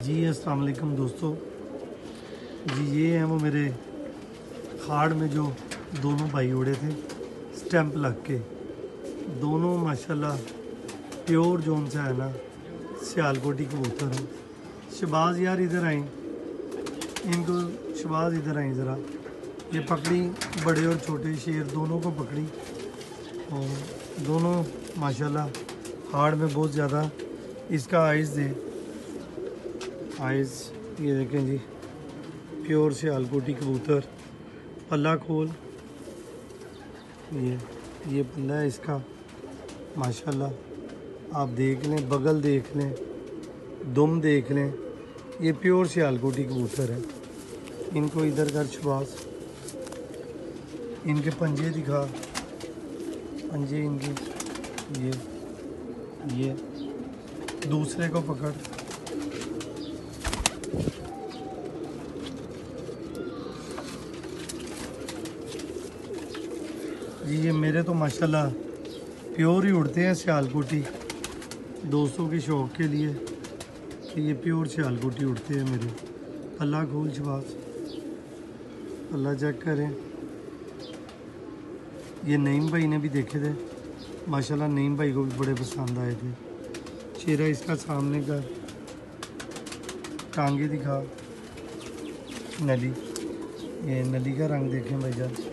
जी अस्सलाम वालेकुम दोस्तों जी, ये हैं वो मेरे खाड़ में जो दोनों भाई उड़े थे स्टैंप लग के। दोनों माशाल्लाह प्योर जोन से है ना सियालकोटी कबूतर हैं। शबाज यार इधर आए, इनको शबाज इधर आए ज़रा। ये पकड़ी, बड़े और छोटे शेर दोनों को पकड़ी और दोनों माशाल्लाह हाड़ में बहुत ज़्यादा। इसका आइज़ दे, आइज़ ये देखें जी, प्योर सियालकोटी कबूतर। पल्ला खोल, ये पल्ला है इसका माशाल्लाह। आप देख लें, बगल देख लें, दुम देख लें, ये प्योर सियालकोटी कबूतर है। इनको इधर कर छुबास, इनके पंजे दिखा, पंजे इनके ये दूसरे को पकड़। जी ये मेरे तो माशाल्लाह प्योर ही उड़ते हैं सियालकोटी। दोस्तों के शौक़ के लिए कि ये प्योर सियालकोटी उड़ते हैं मेरे। अल्लाह खोल शबाज, अल्लाह चेक करें। ये नईम भाई ने भी देखे थे माशाल्लाह, नईम भाई को भी बड़े पसंद आए थे। चेहरा इसका सामने का, टांगे दिखा, नली, ये नली का रंग देखें भाईजान।